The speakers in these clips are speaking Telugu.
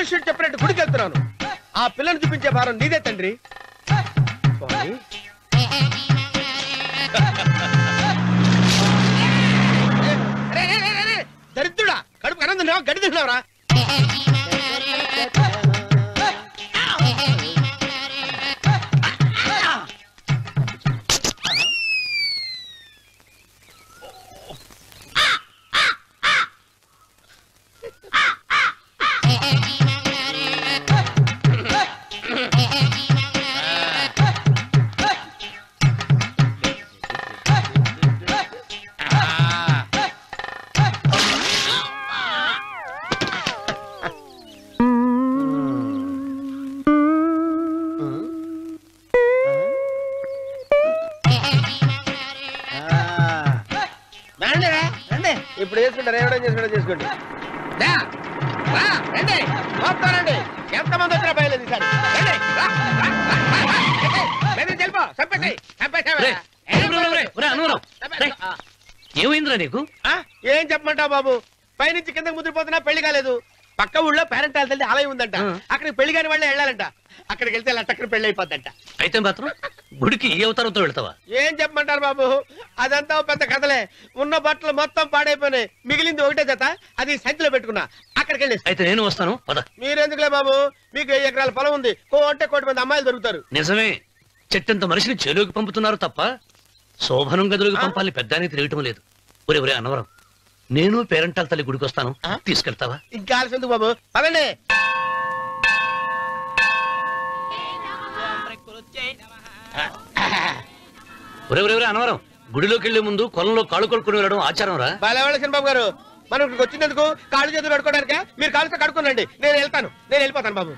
జ్యోతిష్యుడు చెప్పినట్టు గుడికి వెళ్తున్నాను. ఆ పిల్లను చూపించే భారం నీదే తండ్రి. దరిద్రుడా, కడుపు అన్నం తిన్నావా, గడ్డి తిన్నావురా? ఇప్పుడు చేసుకుంటారు, ఏమైనా చేసుకోండి. రండి, ఎంతమంది వచ్చినా బయలుదేరి సార్. ఏమైందిరా నీకు? ఏం చెప్పమంటావు బాబు, పైనుంచి కిందకి ముద్రపోతున్నా పెళ్లి కాలేదు. పక్క ఊళ్ళో పేరెంట్ తల్లి ఆలయం ఉందంట, అక్కడికి పెళ్లి కాని వాళ్ళే వెళ్ళాలంట. అక్కడికి వెళ్తే లట్టక్కన పెళ్లి అయిపోద్దంట. అయితే మాత్రం గుడికి ఏ అవతారంతో వెళ్తావా? ఏం చెప్పమంటారు బాబు, అదంతా పెద్ద కథలే. ఉన్న బట్టలు మొత్తం పాడైపోయినాయి, మిగిలింది ఒకటే జత, అది సంచిలో పెట్టుకున్నా. అక్కడికి వెళ్ళి అయితే నేను వస్తాను. మీరెందుకులే బాబు, మీకు 10 ఎకరాల పొలం ఉంది, కోటి మంది అమ్మాయిలు దొరుకుతారు. నిజమే, చెట్టంత మనిషిని చెరువుకి పంపుతున్నారు తప్ప శోభనం గదులకు పంపాలని పెద్దానికి తెలియటం లేదు. ఒరే అన్నవరం, నేను పేరెంటాల తల్లి గుడికి వస్తాను, తీసుకెళ్తావా? ఇంకా ఆలస్యం ఎందుకు బాబు, పదండి. ఒరే అన్నవరం, గుడిలోకి వెళ్లే ముందు కొలంలో కాళ్ళు కొడుకుని వెళ్ళడం ఆచారం రా. బాలేవాళ్ళ బాబు గారు, మనం ఇక్కడికి వచ్చినందుకు కాళ్ళు చేతులు కడుక్కోవడానిక? మీరు కాళ్ళతో కడుక్కోనండి, నేను వెళ్ళిపోతాను బాబు.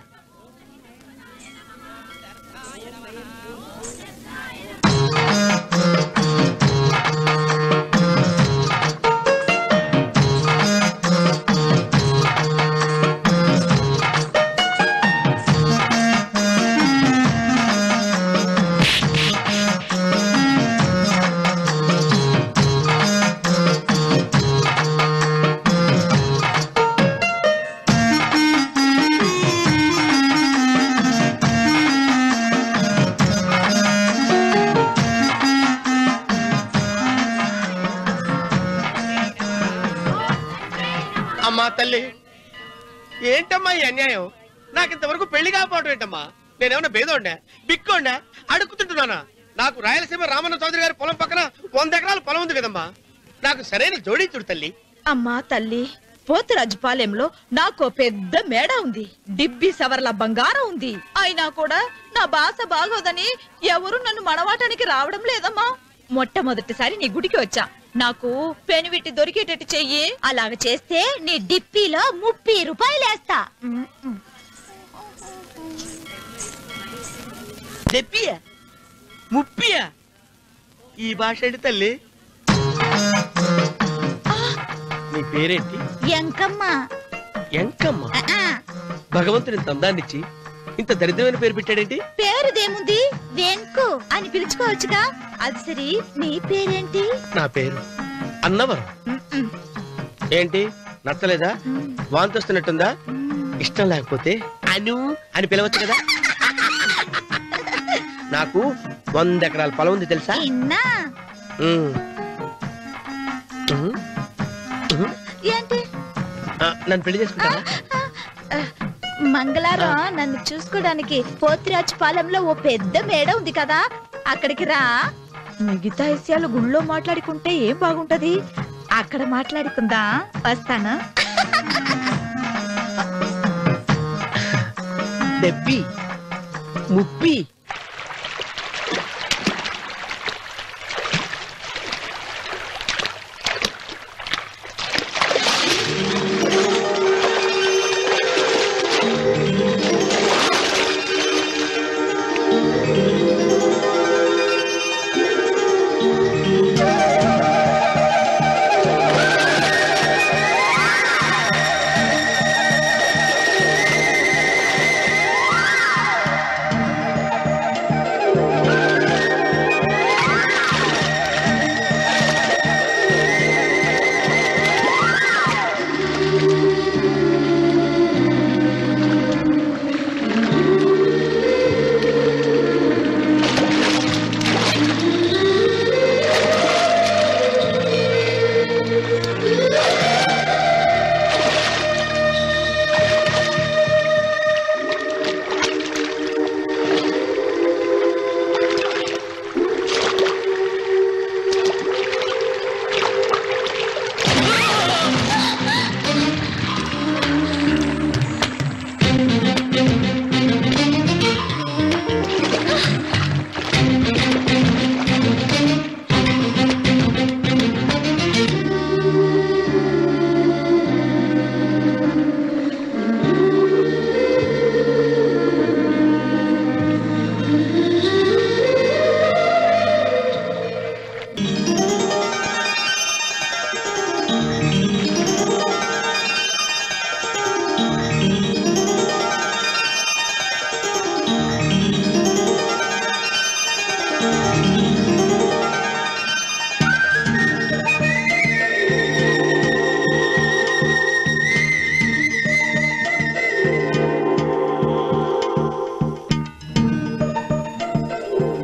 అమ్మా తల్లి, ఏంటమ్మా ఈ అన్యాయం? నాకు ఇంతవరకు పెళ్లి కాకపోవడం ఏంటమ్మా? నేనేమన్నా బేదోండా, బిక్కోండా, అడుగుతుంటున్నానా? నాకు రాయలసీమ రామన్న చౌదరి గారి పొలం పక్కన 100 ఎకరాల పొలం ఉంది కదమ్మా, నాకు సరైన జోడీ చూడు తల్లి. అమ్మా తల్లి, పోతురాజుపాలెంలో నాకు పెద్ద మేడ ఉంది, డిబ్బి సవర్ల బంగారం ఉంది. అయినా కూడా నా భాష బాగోదని ఎవరు నన్ను మనవాటానికి రావడం లేదమ్మా. మొట్టమొదటిసారి నీ గుడికి వచ్చా, నాకు పెనువిటి దొరికేటట్టు చెయ్యి. అలాగ చేస్తే నీ డిప్పిలో 30 రూపాయలు వేస్తా. డెప్పియా, 30? ఈ భాష ఏంటి తల్లి? నీ పేరేంటి? ఎంకమ్మ. ఎంకమ్మ? భగవంతుని తందాన్నిచ్చి ఇంత దరిద్రమైన పేరు పెట్టాడేంటి? పేరుదేముంది, వెంకు అని పిలుచుకోవచ్చుగా. అది సరి, నీ పేరేంటి? నా పేరు అన్నవరం. ఏంటి నచ్చలేదా? వాంతి వస్తున్నట్టుందా? ఇష్టం లేకపోతే అను అని పిలవచ్చు కదా. నాకు 100 ఎకరాల పొలం ఉంది తెలుసా? ఏంటి? నన్ను పెళ్లి చేసుకుంటావా? మంగళవారం నన్ను చూసుకోవడానికి పోతిరాజుపాలెంలో ఓ పెద్ద మేడ ఉంది కదా, అక్కడికి రా. మిగతా విషయాలు గుళ్ళో మాట్లాడుకుంటే ఏం బాగుంటది, అక్కడ మాట్లాడుకుందా. వస్తాను. డెబ్బి 30.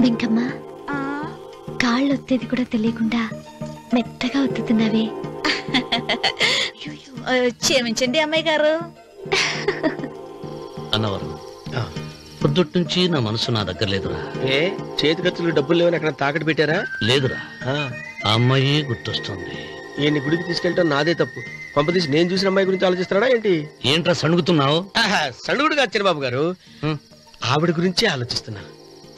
వెంకమ్మ, కాళ్ళు ఒత్తేది కూడా తెలియకుండా మెత్తగా ఒత్తుతున్నావే. క్షమించండి అమ్మాయి గారు. అన్నవరం, పొద్దుటి నుంచి నా మనసు నా దగ్గర లేదురా. ఏ చేతి ఖర్చులు డబ్బులు లేవని అక్కడ తాకట్టు పెట్టారా? లేదురా, ఆ అమ్మాయి గుర్తొస్తుంది. ఈయన్ని గుడికి తీసుకెళ్ళటం నాదే తప్పు. పంపదీసి నేను చూసిన అమ్మాయి గురించి ఆలోచిస్తాడా ఏంటి? ఏంట్రా సణుగుతున్నావు? సణుగుడుగా చిరబాబు గారు, ఆవిడ గురించి ఆలోచిస్తున్నా.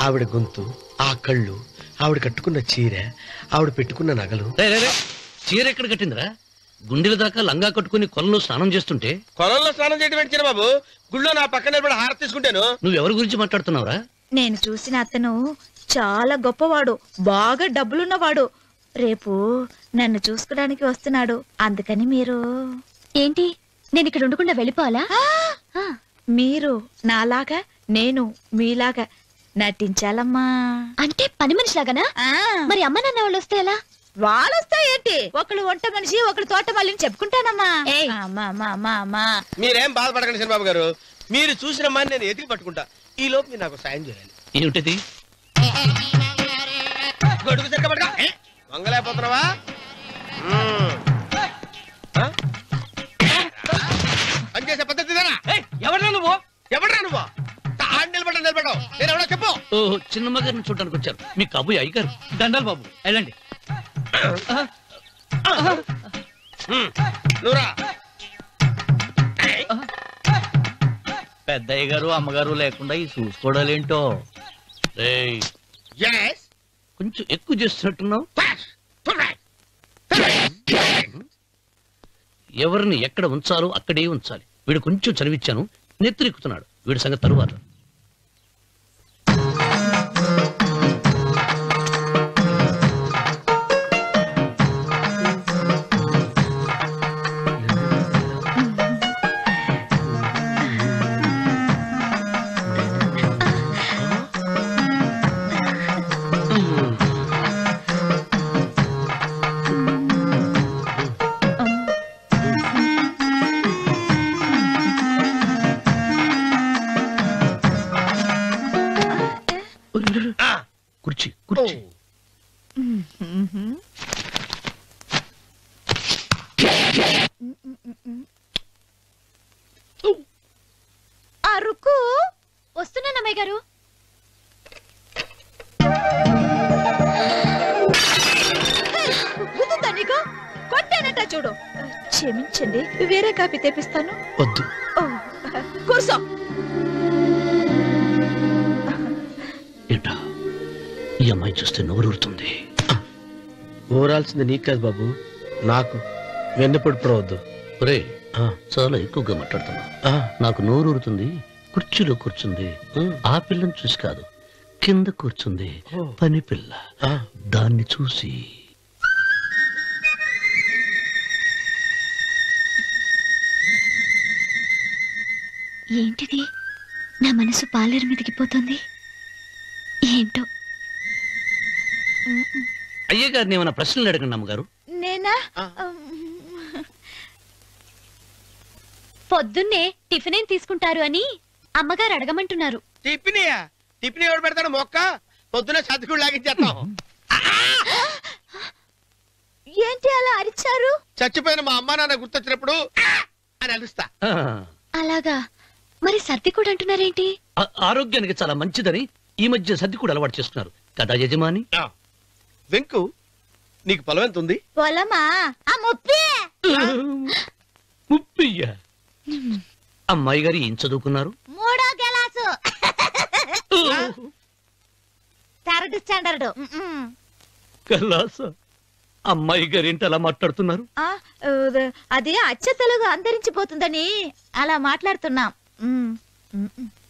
ఆవిడ గొంతు, ఆ కళ్ళు, ఆవిడ కట్టుకున్న చీర, ఆవిడ పెట్టుకున్న నగలు. చీర ఎక్కడ కట్టిందిరా? గుండెల దాకా లంగా కట్టుకుని కొలంలో స్నానం చేస్తుంటే. కొలంలో స్నానం చేయడం ఏంటి చిరబాబు? గుళ్ళో నా పక్కన నిలబడి హారతి తీసుకుంటాను. నువ్వెవరి గురించి మాట్లాడుతున్నావురా? నేను చూసిన అతను చాలా గొప్పవాడు, బాగా డబ్బులున్నవాడు. రేపు నన్ను చూసుకోడానికి వస్తున్నాడు. అందుకని మీరు ఏంటి, నేను ఇక్కడ ఉండకుండా వెళ్ళిపోవాలా? మీరు నాలాగా, నేను మీలాగా నటించాలమ్మా. అంటే పని మనిషిలాగానా? మరి అమ్మ నాన్న వాళ్ళు వస్తే ఎలా? వాళ్ళొస్తా ఏంటి, ఒకళ్ళు వంట మనిషి, ఒకళ్ళు తోట మళ్ళీ చెప్పుకుంటానమ్మా. మీరేం బాధపడకండి చంద్రబాబు గారు. మీరు చూసిన అమ్మాయిని నేను ఎతికి పట్టుకుంటా. ఈ లోపు మీరు నాకు సాయం చేయాలి. ఏమిటిది? గొడుగు సరిగ్గా పట్టుకో. వంగలేకపోతున్నావా? పనిచేసే పద్ధతి ఎవరా నువ్వు? ఎవరా నువ్వు? నిలబడ్డావు. నేను ఎవడో చెప్పు. ఓహో, చిన్నమ్మ గారిని చూడడానికి వచ్చారు. మీ కాబోయే అయ్యగారు. దండాలు బాబు, వెళ్ళండి. నువ్వురా. పెద్దయ్య గారు అమ్మగారు లేకుండా ఈ చూసుకోవడాలేంటో. కొంచెం ఎక్కువ చేస్తున్నట్టున్నావు. ఎవరిని ఎక్కడ ఉంచాలో అక్కడే ఉంచాలి. వీడు కొంచెం చదివిచ్చాను, నెత్తిరెక్కుతున్నాడు. వీడి సంగతి తరువాత. కుర్చీ కుర్చీ. అరుకు వస్తున్నానమ్మాయి గారు. నీకు కొట్టానట చూడు. క్షమించండి, వేరే కాపీ తెప్పిస్తాను. వద్దు. కూర్చో. ఏంటా, ఈ అమ్మాయి చూస్తే నోరూరుతుంది. ఊరాల్సింది నీకు కాదు బాబు, నాకు. వెన్నెప్పుడు పడవద్దు. ఒరే, చాలా ఎక్కువగా మాట్లాడుతున్నా. నాకు నోరూరుతుంది. కుర్చీలో కూర్చుంది. ఆ పిల్లని చూసి కాదు, కింద కూర్చుంది పని పిల్ల. దాన్ని చూసి. ఏంటిది, నా మనసు పాలేరు మీదకి పోతుంది. ఏంటో. అయ్య గారిని ఏమైనా ప్రశ్నలు అడగండి అమ్మగారు. నేనా? పొద్దున్నే టిఫిన్ ఏం తీసుకుంటారు అని అమ్మగారు అడగమంటున్నారు. టిఫినియా? టిఫిన్ ఎవడు పెడతాడు? మొక్క పొద్దునే సర్దుకుడు లాగించేస్తాం. ఏంటి అలా అరిచారు? చచ్చిపోయిన మా అమ్మ నాన్న గుర్తొచ్చినప్పుడు అని అలుస్తా. అలాగా? మరి సర్ది కూడా అంటున్నారేంటి? ఆరోగ్యానికి చాలా మంచిదని ఈ మధ్య సర్ది కూడా అలవాటు చేస్తున్నారు కదా యజమాని. వెంకు, నీకు పొలం ఎంత ఉంది? పొలమా? ముప్పయ్య. అమ్మాయి గారు ఏం చదువుకున్నారు? 3వ క్లాసు, 3rd స్టాండర్డ్. కలాస. అమ్మాయి గారు ఏంటి అలా మాట్లాడుతున్నారు? అది అచ్చ తెలుగు అంతరించిపోతుందని అలా మాట్లాడుతున్నాం.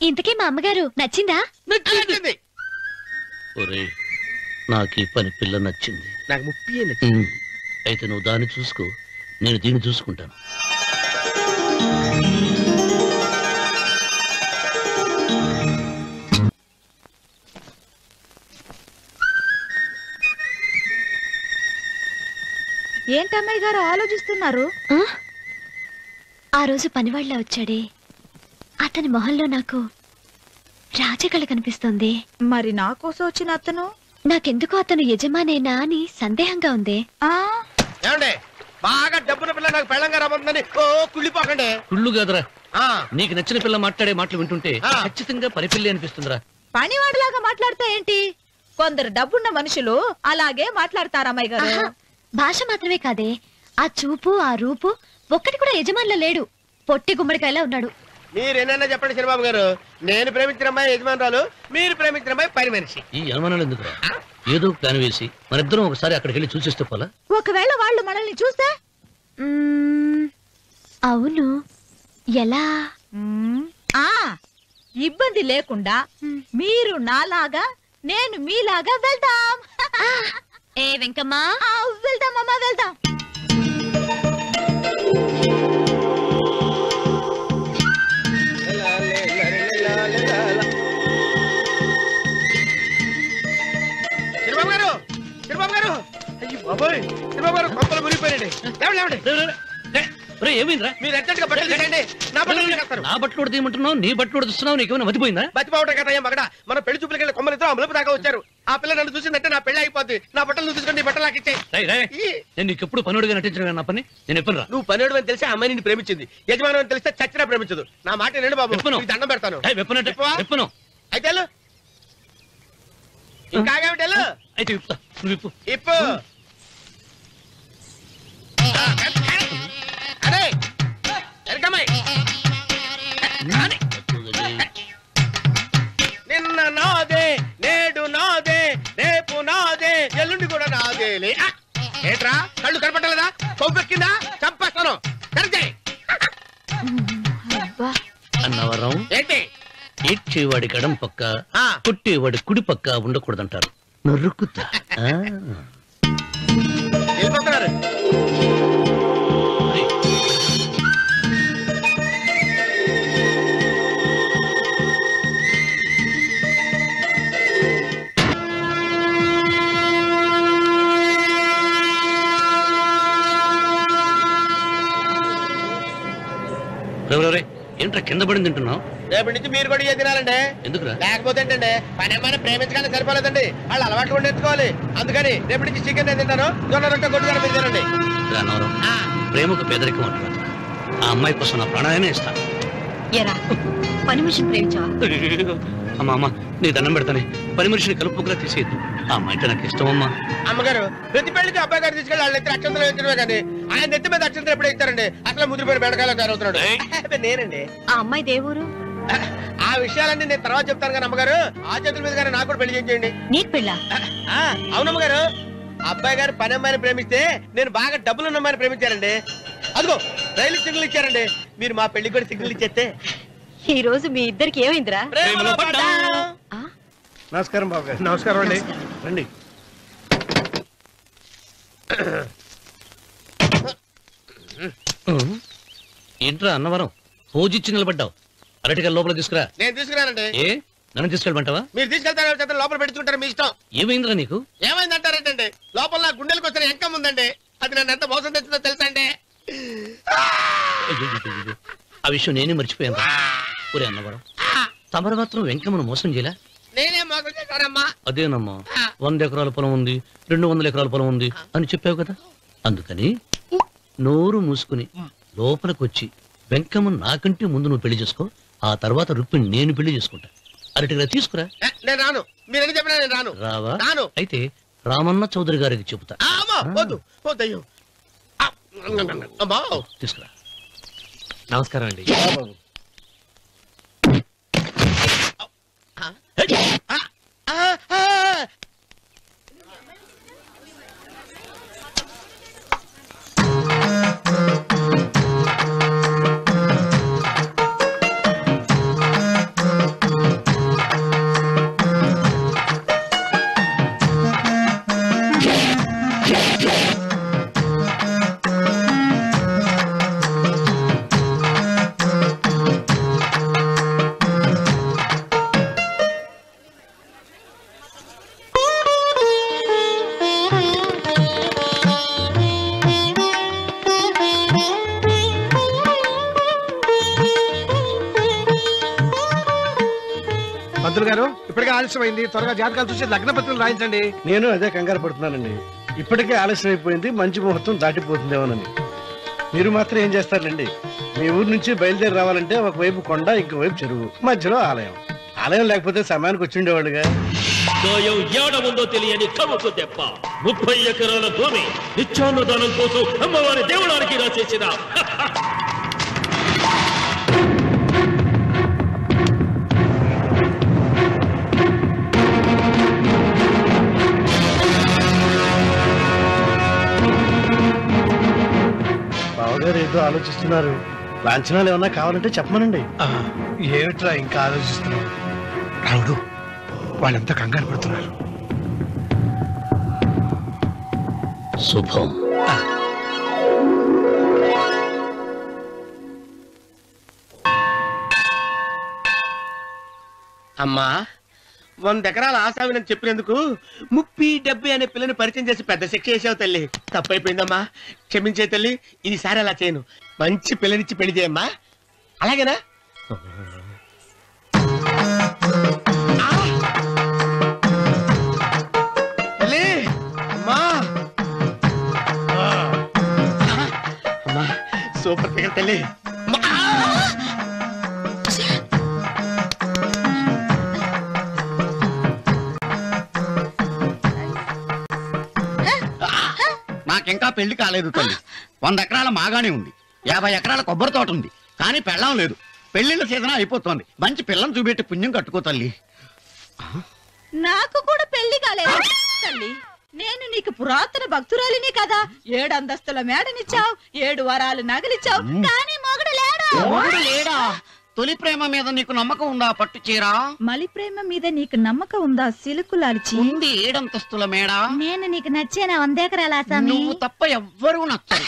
ఇంతకీ మా అమ్మగారు నచ్చిందా? నచ్చింది. ఒరే, నాకు ఈ పని పిల్ల నచ్చింది. నాకు 30 నచ్చింది. అయితే నువ్వు దాన్ని చూసుకో, నేను దీన్ని చూసుకుంటాను. ఏంటమ్మాయి గారు ఆలోచిస్తున్నారు? ఆ రోజు పనివాళ్ళ వచ్చాడే అతని మొహంలో నాకు రాజకళ కనిపిస్తుంది. మరి నా కోసం వచ్చిన అతను? నాకెందుకో అతను యజమానేనా అని సందేహంగా ఉంది. ఏమండి బాగా డబ్బున పిల్ల నాకు పెళ్ళంగా రాబోతుందని ఓ కుళ్ళిపోకండి. కుళ్ళు కాదురా, నీకు నచ్చిన పిల్ల మాట్లాడే మాటలు వింటుంటే ఖచ్చితంగా పని పిల్లి అనిపిస్తుందిరా. పనివాడిలాగా మాట్లాడతా ఏంటి? కొందరు డబ్బున్న మనుషులు అలాగే మాట్లాడతారమ్మాయి గారు. భాష మాత్రమే కాదే, ఆ చూపు ఆ రూపు ఒక్కటి కూడా యజమానిలో లేడు. పొట్టి గుమ్మడికాయలా ఉన్నాడు. మీరేనన్నా చెప్పండి శనిబాబు గారు, నేను ప్రేమించిన అమ్మాయి యజమానురాలు, మీరు ప్రేమించిన అమ్మాయి పని మనిషి. ఈ అనుమానాలు ఎందుకురా? ఏదో ప్లాన్ వేసి మనిద్దరం ఒకసారి అక్కడికి వెళ్ళి చూసేస్తే పోలా? ఒకవేళ వాళ్ళు మనల్ని చూస్తే? అవును, ఎలా? ఇబ్బంది లేకుండా మీరు నాలాగా నేను మీలాగా వెళ్దాం. ఏ వెంకమ్మా, వెళ్దాం అమ్మా, వెళ్దాం. శనిబాబు గారు, శనిబాబు గారు, అయ్యి బాబోయ్, శనిబాబు గారు కొంపలు మునిగిపోయారండి. ఏమైందిరా? మీరు అర్జెంట్గా బట్టలు తీసేయండి, నా బట్టలు తీసేస్తారు. నా బట్టలు తీయమంటున్నావు, నీ బట్టలు తీస్తున్నావు, నీకేమైనా మతిపోయిందా? బతిపోవటం కదా ఏం మగడ, మన పెళ్లి చూపులకి వెళ్ళి కొమ్మలతో అమలుపు దాకా వచ్చారు. ఆ పిల్ల నన్ను చూసిందంటే నా పెళ్లి అయిపోద్ది. నా బట్టలు తీసుకుంటే బట్టలు నాకు ఇచ్చాయి. నేను నీకు ఎప్పుడు పనుడిగా నటించడం నా పని. నేను ఎప్పుడు రా? నువ్వు పనివాడు అని తెలిసి ఆ అమ్మాయి నిన్ను ప్రేమించింది, యజమాని అని తెలిస్తే చచ్చినా ప్రేమించదు. నా మాట వినండి బాబు, నీకు దండం పెడతాను. విప్పను అయితే వెళ్ళు. ఇంకా ఆగేమిటి వెళ్ళు. అయితే విప్పుతా, నువ్వు విప్పు. ఇప్పు. అరే ఎరకమ్మాయి, నిన్న నాదే, నేడు నాదే, రేపు నాదే, ఎల్లుండి కూడా నాదేలే. ఏట్రా కళ్ళు కనపట్టలేదా? కొవ్వెక్కిందా? చంపేస్తాను. కరెక్టే అన్నవరం. ఏంటి? ఏడ్చేవాడి గడం పక్క, కొట్టేవాడి కుడి పక్క ఉండకూడదంటారు. నరుకుతా. వెళ్ళిపోతున్నారు. ఏంట్రా కింద పడింది తింటున్నావు? రేపటి నుంచి మీరు కూడా తినాలండి. ఎందుకురా? లేకపోతే ఏంటండి, పని ఏమైనా ప్రేమించగానే సరిపోలేదండి, వాళ్ళు అలవాట్లు కూడా నేర్చుకోవాలి. అందుకని రేపటి నుంచి చికెన్ నేను తింటాను, జొన్న రొట్టె కొట్టుగా మీరు తినండి. అన్నవరం, ప్రేమకు పేదరికం అంటారు. ఆ అమ్మాయి కోసం నా ప్రాణాయనే ఇస్తా. పని మనిషిని ప్రేమించావా? అమ్మా అమ్మ, నీ దండం పెడతానే, పని మనిషిని కలుపుకులా తీసేయద్దు. ఆ అమ్మాయి అంటే నాకు ఇష్టం అమ్మా. అమ్మగారు, ప్రతి పెళ్లికి అబ్బాయి గారు తీసుకెళ్ళి వాళ్ళ ఎత్తి అక్షంతలు వేయించడమే కానీ ఆయన నెత్తి మీద అక్షంతలు ఎప్పుడే ఇస్తారండి. అసలు ముదిరిపోయిన బెడకాయలు తయారవుతున్నాడు. నేనండి. ఆ అమ్మాయి దేవురు. ఆ విషయాలన్నీ నేను తర్వాత చెప్తాను కానీ అమ్మగారు, ఆ చేతుల మీద కానీ నాకు కూడా పెళ్లి చేయండి. నీకు పెళ్ళా? అవునమ్మగారు, అబ్బాయి గారు పని అమ్మాయిని ప్రేమిస్తే నేను బాగా డబ్బులున్న అమ్మాయిని ప్రేమించారండి. అదిగో రైలు సిగ్నల్ ఇచ్చారండి. మీరు మా పెళ్లికి కూడా సిగ్నల్ ఇచ్చేస్తే. ఈ రోజు మీ ఇద్దరికి ఏమైందిరా? నమస్కారం బాబు గారు. నమస్కారం అండి. రండి. ఏంట్రా అన్నవరం, పోజిచ్చి నిలబడ్డావు? అరటిగా లోపల తీసుకురా. నేను తీసుకురానండి. ఏ నన్ను తీసుకెళ్ళమంటావా? మీరు తీసుకెళ్తారు, లోపల పెట్టుకుంటారు, మీ ఇష్టం. ఏమైందిరా నీకు? ఏమైందంటారేంటండి, లోపల నా గుండెలకు వచ్చిన ఎంకం ఉందండి. అది నన్ను ఎంత మోసం తెచ్చిందో తెలుసా అండి. ఆ విషయం నేనే మర్చిపోయాను. ఒరే అన్నవరం, తమరు మాత్రం వెంకమ్మను మోసం చేయలే? నేనే మోసం చేశానమ్మా. అదేనమ్మా, 100 ఎకరాల పొలం ఉంది, 200 ఎకరాల పొలం ఉంది అని చెప్పావు కదా. అందుకని నోరు మూసుకుని లోపలికి వచ్చి వెంకమ్మను నాకంటే ముందు నువ్వు పెళ్లి చేసుకో. ఆ తర్వాత రుక్మిణి నేను పెళ్లి చేసుకుంటా. అరటిగా తీసుకురా. నేను రాను. మీరని చెప్పినా నేను రాను. రావా? రాను. అయితే రామన్న చౌదరి గారికి చెబుతా. వద్దు వద్దయ్యో. తీసుకురా. నమస్కారం అండి. పంతులు గారు ఇప్పటికే ఆలస్యమైంది, త్వరగా జాతకాలు చూసి లగ్న పత్రికలు రాయించండి. నేను అదే కంగారు పడుతున్నానండి. ఇప్పటికే ఆలస్యం అయిపోయింది, మంచి ముహూర్తం దాటిపోతుందేమోనని. మీరు మాత్రం ఏం చేస్తారండి? మీ ఊరు నుంచి బయలుదేరి రావాలంటే ఒకవైపు కొండ, ఇంకోవైపు చెరువు, మధ్యలో ఆలయం. ఆలయం లేకపోతే సమయానికి వచ్చి ఉండేవాళ్ళుగా. ఏడముందో తెలియని కవుకు దెబ్బ 30 ఎకరాల భూమి నిత్యాన్నదానం కోసం అమ్మవారి దేవుడానికి రాసేసిన బావగారు ఏదో ఆలోచిస్తున్నారు. లాంఛనాలు ఏమన్నా కావాలంటే చెప్పమనండి. ఏమిట్రా ఇంకా ఆలోచిస్తున్నావు? రావుడు, వాళ్ళంతా కంగారు పడుతున్నారు. శుభం. అమ్మా, 100 ఎకరాల ఆశావినని చెప్పినందుకు 30-70 అనే పిల్లని పరిచయం చేసి పెద్ద శిక్ష చేసావు తల్లి. తప్పైపోయిందమ్మా, క్షమించే తల్లి. ఈసారి అలా చేయను. మంచి పిల్లనిచ్చి పెళ్లి చేయమ్మా. అలాగేనా? తల్లి, అమ్మా, అమ్మా, సూపర్ ఫిగర్ తల్లి. నాకింకా పెళ్లి కాలేదు తల్లి. 100 ఎకరాల మాగానే ఉంది, 50 ఎకరాల కొబ్బరి తోట ఉంది, కానీ పెళ్ళం లేదు. పెళ్లిళ్ళ సీజన్ అయిపోతుంది. మంచి పిల్లని చూపెట్టి పుణ్యం కట్టుకో తల్లి. నాకు కూడా పెళ్లి కాలేదు తల్లి. నేను నీకు పురాతన భక్తురాలిని కదా. 7 అంతస్తుల మేడనిచ్చావు, 7 వరాలు నగలిచ్చావు, కానీ మొగుడు లేడా? మొగుడు లేడా? తొలి ప్రేమ మీద నీకు నమ్మకం ఉందా? పట్టు చీరా. మలి ప్రేమ మీద నీకు నమ్మకం ఉందా? సిలుకులాల్చి ఉంది 7 అంతస్తుల మేడ. నేను నీకు నచ్చేనా 100 ఎకరాల ఆసామి? నువ్వు తప్ప ఎవ్వరూ నచ్చరు.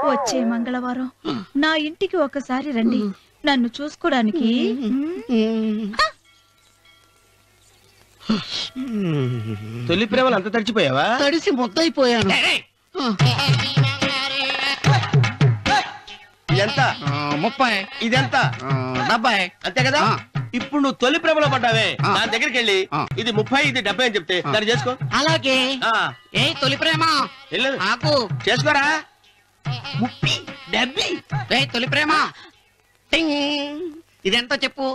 వచ్చే మంగళవారం నా ఇంటికి ఒకసారి రండి, నన్ను చూసుకోవడానికి. తొలి ప్రేమలు అంత తడిచిపోయావా? తడిసి ముద్దయిపోయాను. ఇదెంత? 30. ఇదెంత? 70. అంతే కదా? ఇప్పుడు నువ్వు తొలి ప్రేమలో పడ్డావే, దాని దగ్గరికి వెళ్ళి ఇది 30 ఇది 70 అని చెప్తే దాన్ని చేసుకో. అలాగే. ఏ తొలి ప్రేమ నాకు చేసుకోరా. 30 70. ఏ తొలి ప్రేమ ఇదెంత చెప్పు.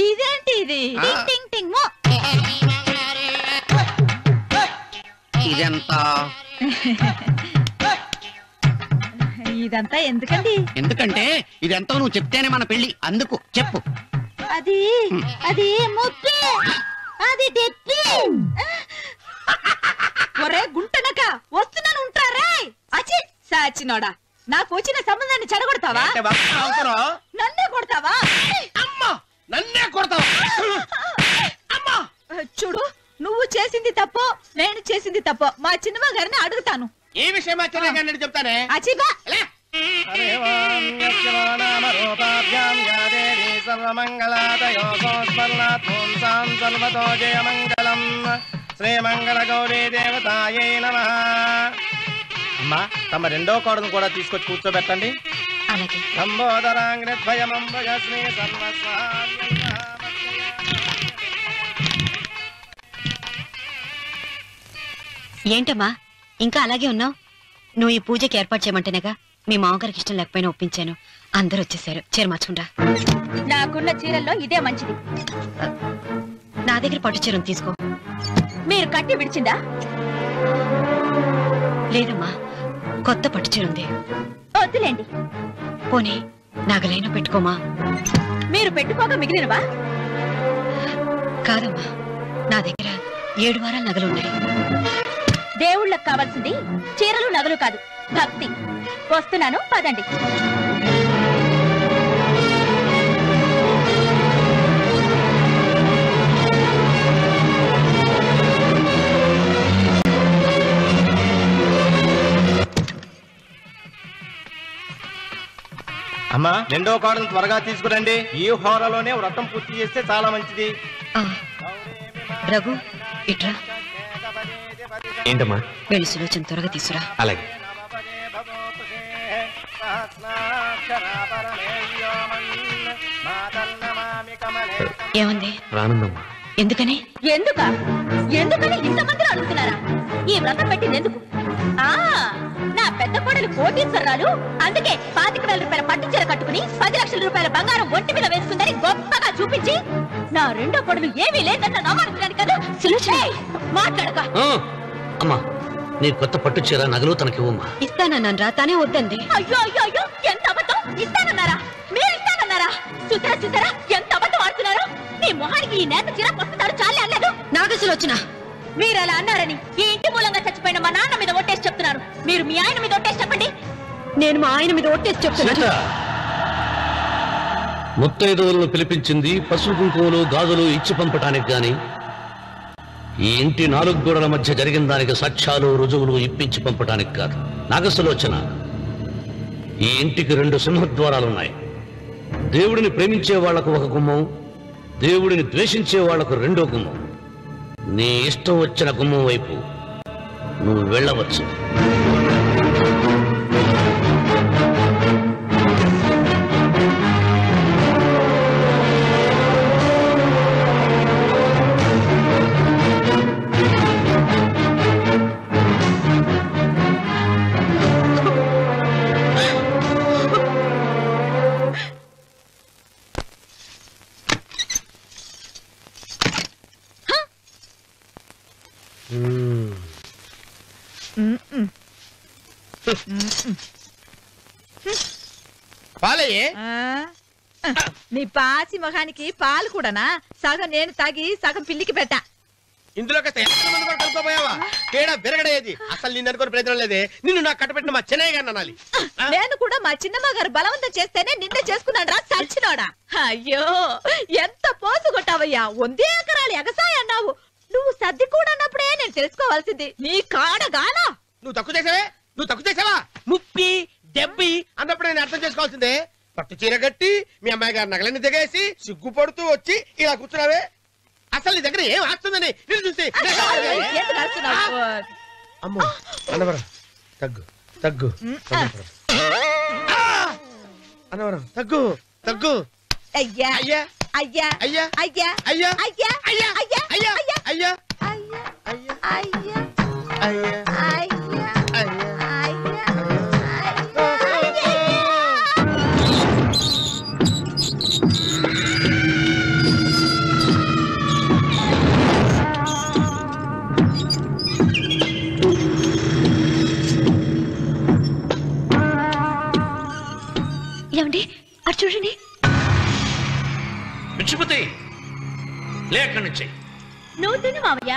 ఇదేంటి ఇది? టింగ్ టింగ్ టింగ్ మో. ఇదెంత? ఇదంతా ఎందుకండి? ఎందుకంటే ఇదెంతో నువ్వు చెప్తేనే మన పెళ్లి. అందుకు చెప్పు. అది అది 30, అది 70. ఒరే గుంటనక, వస్తున్నాను ఉంటారా? అచి సాచినోడా, నాకు వచ్చిన సంబంధాన్ని చెడగొడతావా? నన్నే కొడతావా? అమ్మా, నన్నే కొడతావా? అమ్మా, చూడు, నువ్వు చేసింది తప్పు, నేను చేసింది తప్పు. మా చిన్నమ్మ గారిని అడుగుతాను. ఈ విషయం మా చిన్న గారిని చెప్తానే. అచిబా శ్రీమంగళ గౌరీ దేవతాయై నమః. అమ్మా, తమ రెండో కోడను కూడా తీసుకొచ్చి కూర్చోబెట్టండి. అలాగే. ఏంటమ్మా ఇంకా అలాగే ఉన్నావు? నువ్వు ఈ పూజకి ఏర్పాటు చేయమంటేనేగా మీ మామగారికి ఇష్టం లేకపోయినా ఒప్పించాను. అందరూ వచ్చేసారు. చీర మార్చుకుంటా. నాకున్న చీరల్లో ఇదే మంచిది. నా దగ్గర పట్టు చీరను తీసుకో. మీరు కట్టి విడిచిందా? లేదమ్మా, కొత్త పట్టు చీర ఉంది. వద్దులేండి. పోనీ నాగలైనా పెట్టుకోమా. మీరు పెట్టుకోక మిగిలినవా? కాదమ్మా, నా దగ్గర 7 వారాల నగలున్నాయి. దేవుళ్ళకు కావాల్సింది చీరలు నగలు కాదు, భక్తి. వస్తున్నాను, పదండి. అమ్మా, రెండో కోడను త్వరగా తీసుకురండి. ఈ హోరలోనే వ్రతం పూర్తి చేస్తే చాలా మంచిది. రఘు, ఇట్రా. ఏంటమ్మా? వెళ్ళి సులోచన త్వరగా తీసురా. అలాగే. సహస్రాక్షరా పరమేశ్వరమన్ మాతన్నమామి కమలే ఏముంది? రానుందమ్మా. ఎందుకని? ఎందుకని ఇంతమందిని అడుగుతున్నారా? ఈ వ్రతం పెట్టింది ఎందుకు? నా పెద్ద కోడలు కోటీశ్వరరాలు, అందుకే 25,000 రూపాయల పట్టు చీర కట్టుకుని 10 లక్షల రూపాయల బంగారం ఒంటి మీద వేసుకుందని గొప్పగా చూపించి నా రెండో కోడలు ఏమీ లేదన్న నమ్మకం కదా. మాట్లాడక. అమ్మా, నీ కొత్త పట్టు చీర నగలు తనకివ్వమ్మా. ఇస్తానన్నాను రా, తానే వద్దంది. అయ్యో అయ్యో అయ్యో, ఎంత అబద్ధం! ఇస్తానన్నారా? మీరు ఇస్తానన్నారా? చూసారా ఎంత అబద్ధం ఆడుతున్నారు? నీ మొహానికి ఈ నేత చీర వస్తున్నాడు చాలే అనలేదు. నాగసులోచన, మీరు అలా అన్నారని ఈ ఇంటి మూలంగా చచ్చిపోయిన మా నాన్న మీద ఒట్టేసి చెప్తున్నారు. మీరు మీ ఆయన మీద ఒట్టేసి చెప్పండి. నేను మా ఆయన మీద ఒట్టేసి చెప్తున్నాను. ముత్తైదువులను పిలిపించింది పసుపు కుంకుమలు గాజులు ఇచ్చి పంపటానికి గాని, ఈ ఇంటి 4 గోడల మధ్య జరిగిన దానికి సాక్ష్యాలు రుజువులు ఇప్పించి పంపటానికి కాదు. నాగసులోచన, ఈ ఇంటికి 2 సింహద్వారాలున్నాయి. దేవుడిని ప్రేమించే వాళ్లకు ఒక గుమ్మం, దేవుడిని ద్వేషించే వాళ్లకు 2వ గుమ్మం. నీ ఇష్టం వచ్చిన గుమ్మం వైపు నువ్వు వెళ్ళవచ్చు. పాలయ్యే. నీ పాచి మొహానికి పాలు కూడానా? సగం నేను తాగి సగం పిల్లికి పెట్టా. ఇందులో కలుపుకోపోయావా? తేడా విరగడేది. అసలు నిన్ను అనుకునే ప్రయోజనం లేదే. నిన్ను నాకు కట్టబెట్టిన మా చెన్నయ్య గారిని అనాలి. నేను కూడా మా చిన్నమ్మ గారు బలవంతం చేస్తేనే నిన్నే చేసుకున్నాడు రా సచ్చినోడా. అయ్యో, ఎంత పోసు కొట్టావయ్యా! 100 ఎకరాలు ఎగసాయ అన్నావు. నువ్వు సర్ది కూడా అన్నప్పుడే నేను తెలుసుకోవాల్సింది. నీ కాడగానా? నువ్వు తక్కువ చేసావా? 30, 70 అన్నప్పుడు నేను అర్థం చేసుకోవాల్సిందే. పట్టు చీర కట్టి మీ అమ్మాయి గారు నగలన్నీ దిగేసి సిగ్గుపడుతూ వచ్చి ఇలా కూర్చున్నావే. అసలు నీ దగ్గర ఏం ఆస్తుందని నేను చూసి అమ్మో అన్నవరం తగ్గు తగ్గు అన్నవరం తగ్గు తగ్గు. అయ్యా అయ్యా అయ్యా అయ్యా అయ్యా అయ్యా అయ్యా అయ్యా అయ్యా అయ్యా అయ్యా అయ్యా అయ్యా అయ్యా అయ్యా అయ్యా ఏమండి అటు చూడండి. పిచ్చిపోతే లేక నుంచి నువ్వు తిను మావయ్య.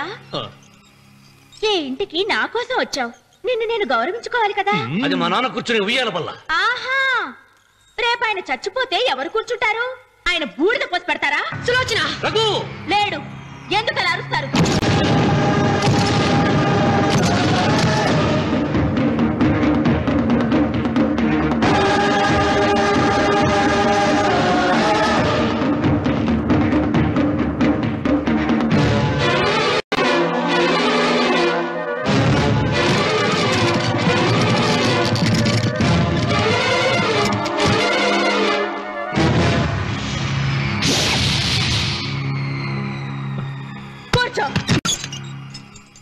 ఏ ఇంటికి నా కోసం వచ్చావు? నిన్ను నేను గౌరవించుకోవాలి కదా. అది మా నాన్న కూర్చుని ఉయ్యాల వల్ల. ఆహా, రేపు ఆయన చచ్చిపోతే ఎవరు కూర్చుంటారు? ఆయన బూడిద పోసి పెడతారా? సులోచన రఘు లేడు. ఎందుకు అలా అరుస్తారు?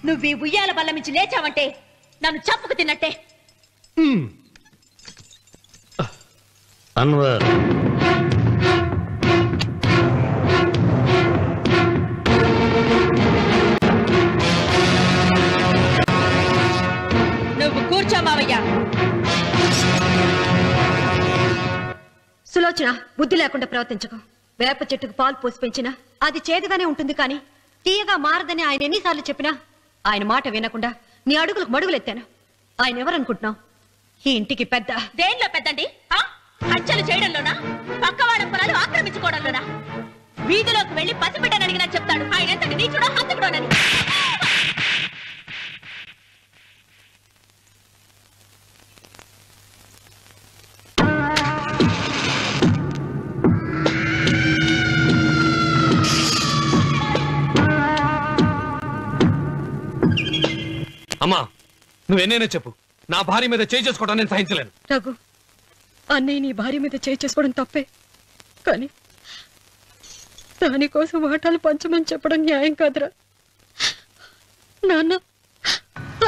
నువ్వు ఈ ఉయ్యాల బల్ల మించి లేచావంటే నన్ను చంపుకు తిన్నట్టే. అన్వర్, నువ్వు కూర్చో మావయ్య. సులోచన, బుద్ధి లేకుండా ప్రవర్తించకు. వేప చెట్టుకు పాలు పోసి పెంచినా అది చేదుగానే ఉంటుంది, కానీ తీయగా మారదని ఆయన ఎన్నిసార్లు చెప్పినా ఆయన మాట వినకుండా నీ అడుగులకు మడుగులెత్తాను. ఆయన ఎవరనుకుంటున్నావు? ఈ ఇంటికి పెద్ద. దేనిలో పెద్దండి? హత్యలు చేయడంలోనా? పక్కవాడ పొలాలు ఆక్రమించుకోవడంలోనా? వీధిలోకి వెళ్లి పసిబిడ్డని అడిగినా చెప్తాడు ఆయన ఎంతటి నీచుడో హంతకుడోనని. అమ్మా, నువ్వెన్నైనా చెప్పు, నా భార్య మీద చేయి చేసుకోవడం నేను సహించలేను. రఘు, అన్నయ్య నీ భార్య మీద చేయి చేసుకోవడం తప్పే, కానీ దానికోసం వాటాలు పంచమని చెప్పడం న్యాయం కాదురా. నాన్న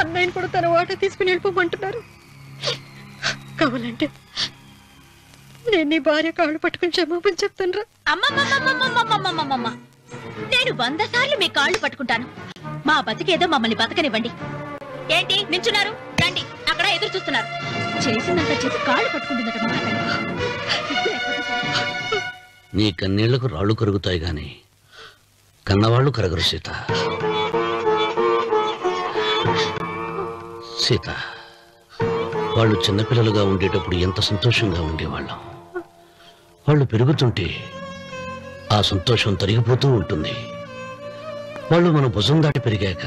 అన్నయ్యని కూడా తన వాటా తీసుకుని వెళ్ళిపోమంటున్నారు. కావాలంటే నేను నీ భార్య కాళ్ళు పట్టుకుని క్షమాపణ చెప్తాను. అమ్మమ్మమ్మమ్మమ్మమ్మమ్మమ్మమ్మ, నేను 100 సార్లు మీ కాళ్ళు పట్టుకుంటాను. మా బతికేదో మమ్మల్ని బతకనివ్వండి. ఏంటి నించున్నారు? రండి, అక్కడ ఎదురు చూస్తున్నారు. చేసిందంతా చేసి కాళ్ళు పట్టుకుంటుందట మా అతను. నీ కన్నీళ్లకు రాళ్ళు కరుగుతాయి గాని కన్నవాళ్ళు కరగరు సీత. సీత, వాళ్ళు చిన్నపిల్లలుగా ఉండేటప్పుడు ఎంత సంతోషంగా ఉండేవాళ్ళం. వాళ్ళు పెరుగుతుంటే ఆ సంతోషం తరిగిపోతూ ఉంటుంది. వాళ్ళు మన భుజం దాటి పెరిగాక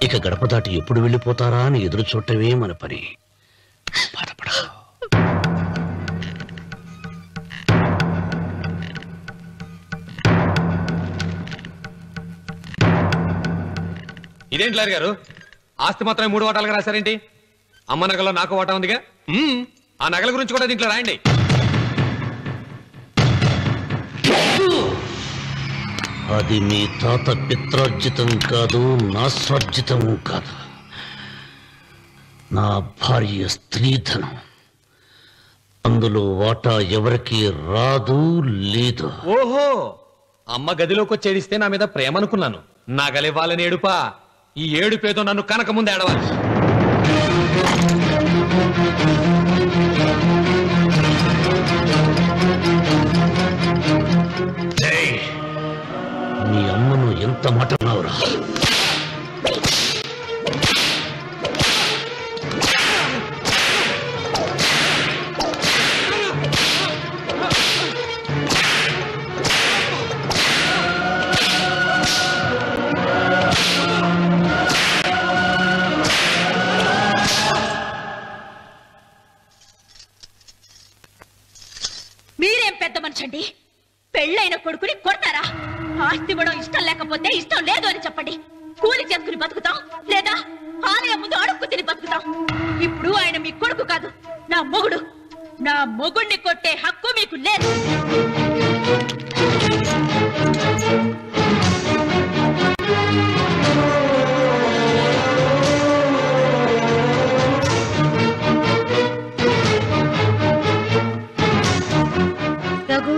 ఇక గడప దాటి ఎప్పుడు వెళ్ళిపోతారా అని ఎదురు చూడటమే మన పని. బాధపడ. ఇదేంటి లాయర్ గారు, ఆస్తి మాత్రమే 3 వాటాలుగా రాశారేంటి? అమ్మ నగలో నాకు వాటా ఉందిగా, ఆ నగల గురించి కూడా దీంట్లో రాయండి. అది మీ తాత పిత్రార్జితం కాదు, నా స్వార్జితం కాదు. నా భార్య స్త్రీధనం. అందులో వాటా ఎవరికి రాదు లేదు. ఓహో, అమ్మ గదిలోకి వచ్చేడిస్తే నా మీద ప్రేమ అనుకున్నాను. నగలివ్వాలని ఏడుపా. ఈ ఏడుపేదో నన్ను కనక ముందు ఏడవాలి. నీ అమ్మను ఎంత మాట అన్నావురా? మీరేం పెద్ద మనిషండి? పెళ్ళైన కొడుకుని కొడతారా? ఆస్తి ఇవ్వడం ఇష్టం లేకపోతే ఇష్టం లేదు అని చెప్పండి. కూలి చేసుకుని బతుకుతాం, లేదా ఆలయం ముందు అడుక్కు తిని బతుకుతాం. ఇప్పుడు ఆయన మీ కొడుకు కాదు, నా మొగుడు. నా మొగుడిని కొట్టే హక్కు మీకు లేదు. రఘు,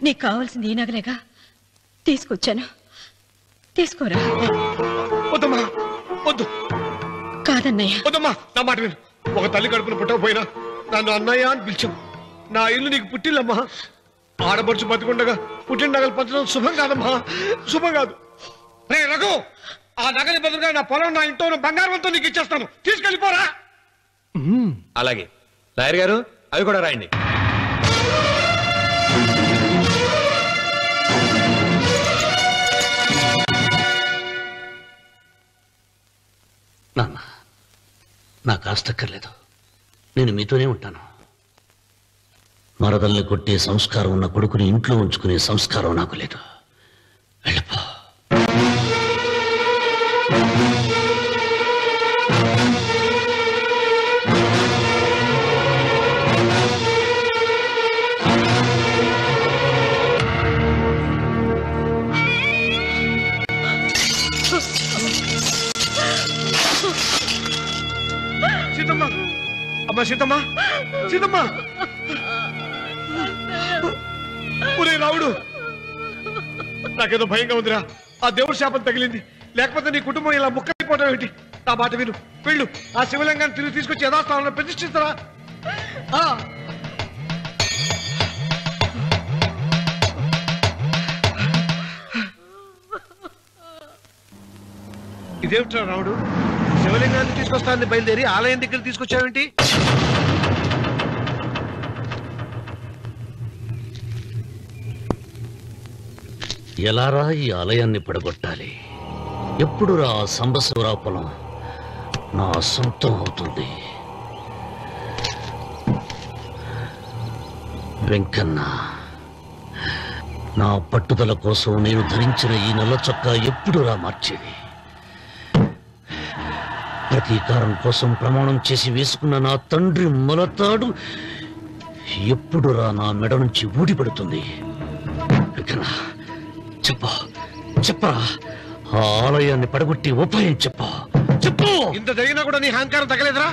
నీకు కావాల్సింది ఈ నగలేగా తీసుకొచ్చాను, తీసుకోరా. వద్దమ్మా, వద్దు. కాదన్నయ్య. వద్దమ్మా, నా మాట విను. ఒక తల్లి కడుపును పుట్టకపోయినా నన్ను అన్నయ్య అని పిలిచావు. నా ఇల్లు నీకు పుట్టిల్లమ్మా. ఆడపడుచు బతికుండగా పుట్టిన నగలు పంచడం శుభం కాదమ్మా, శుభం కాదు. రే రఘు, ఆ నగలి బదులుగా నా పొలం, నా ఇంట్లో బంగారంతో నీకు ఇచ్చేస్తాను. తీసుకెళ్ళిపోరా. అలాగే లాయర్ గారు, అవి కూడా రాయండి. నాన్న, నాకు ఆస్తక్కర్లేదు. నేను మీతోనే ఉంటాను. మరదల్ని కొట్టే సంస్కారం ఉన్న కొడుకుని ఇంట్లో ఉంచుకునే సంస్కారం నాకు లేదు. వెళ్ళిపో. సీతమ్మ, అమ్మ సీతమ్మ, సీతమ్మ. ఒరే రావుడు, నాకేదో భయంగా ఉందిరా. ఆ దేవుడి శాపం తగిలింది. లేకపోతే నీ కుటుంబం ఇలా ముక్కైపోవడం ఏంటి? నా మాట విను, వెళ్ళు. ఆ శివలింగాన్ని తిరిగి తీసుకొచ్చి యథాస్థానంలో ప్రతిష్ఠిస్తారా? ఇదేమిట్రా రావుడు, శివలింగాన్ని తీసుకొస్తానని బయలుదేరి ఆలయం దగ్గర తీసుకొచ్చావేంటి? ఎలారా ఈ ఆలయాన్ని పడగొట్టాలి? ఎప్పుడురా సంబశివరా పొలం నా సొంతం అవుతుంది? వెంకన్న, నా పట్టుదల కోసం నేను ధరించిన ఈ నల్ల చొక్కా ఎప్పుడురా మార్చేది? ప్రతీకారం కోసం ప్రమాణం చేసి వేసుకున్న నా తండ్రి మొలతాడు ఎప్పుడురా నా మెడ నుంచి ఊడిపడుతుంది? వికనా చెప్పు చెప్పరా ఆ ఆలయాన్ని పడగొట్టి ఉపాయం చెప్పు చెప్పు. ఇంత జరిగినా కూడా నీ అహంకారం తగ్గలేదురా?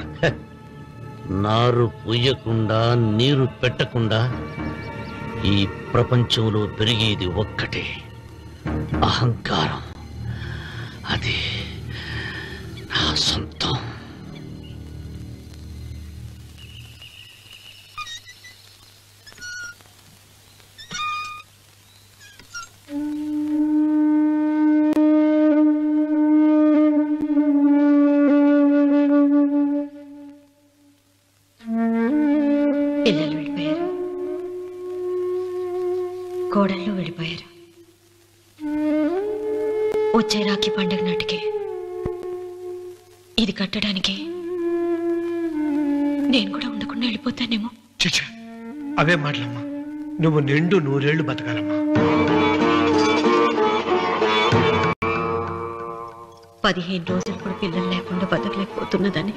నారు పుయ్యకుండా నీరు పెట్టకుండా ఈ ప్రపంచంలో పెరిగేది ఒక్కటే, అహంకారం. అది నా సొంతం. పిల్లలు వెళ్ళిపోయారు, కోడళ్ళు వెళ్ళిపోయారు. వచ్చే రాఖీ పండుగ నాటికి ఇది కట్టడానికి నేను కూడా ఉండకుండా వెళ్ళిపోతానేమో. చిచ్చా, అవే మాటలమ్మా. నువ్వు నిండు 100 ఏళ్ళు బతకాలమ్మా. 15 రోజులు కూడా పిల్లలు లేకుండా బతకలేకపోతున్నదని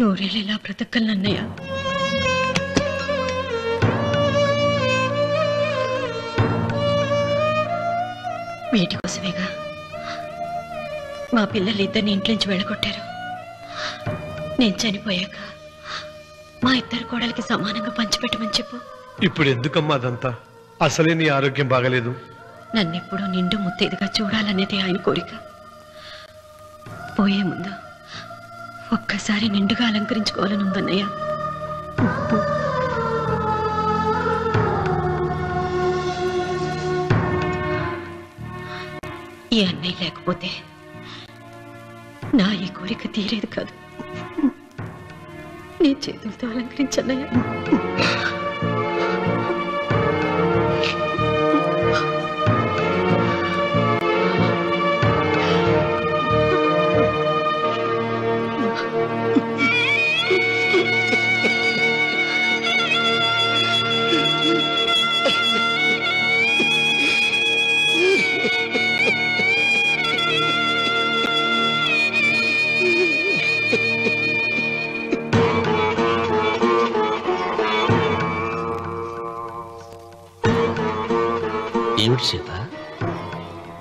100 ఏళ్ళు ఎలా బ్రతకలన్నయ్య? వీటి కోసమేగా మా పిల్లలు ఇద్దరిని ఇంట్లోంచి వెళ్ళగొట్టారు. నేను చనిపోయాక మా ఇద్దరు కోడలికి సమానంగా పంచిపెట్టమని చెప్పు. ఇప్పుడు ఎందుకమ్మా అదంతా? అసలే నీ ఆరోగ్యం బాగలేదు. నన్నెప్పుడు నిండు ముత్తైదుగా చూడాలనేది ఆయన కోరిక. పోయే ముందు ఒక్కసారి నిండుగా అలంకరించుకోవాలని ఉందన్నయ్య. ఈ అన్నయ్య లేకపోతే నా ఈ కోరిక తీరేది కాదు. నీ చేతులతో అలంకరించన్నయ్య. ఏమిటి సీత?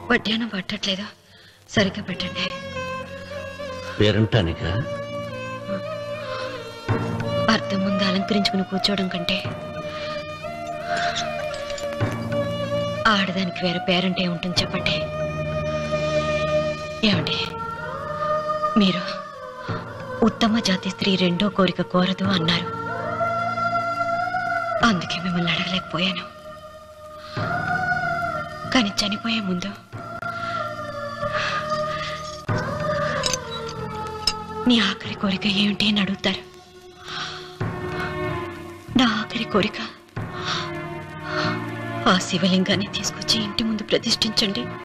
వడ్డానం పట్టట్లేదు, సరిగ్గా పెట్టండి. పేరంటానికా? అర్థం ముందు అలంకరించుకుని కూర్చోవడం కంటే ఆడదానికి వేరే పేరంటే ఉంటుంది చెప్పండి. ఏమండి, మీరు ఉత్తమ జాతి స్త్రీ రెండో కోరిక కోరదు అన్నారు. అందుకే మిమ్మల్ని అడగలేకపోయాను. కానీ చనిపోయే ముందు నీ ఆఖరి కోరిక ఏమిటి అని అడుగుతారు. నా ఆఖరి కోరిక ఆ శివలింగాన్ని తీసుకొచ్చి ఇంటి ముందు ప్రతిష్ఠించండి.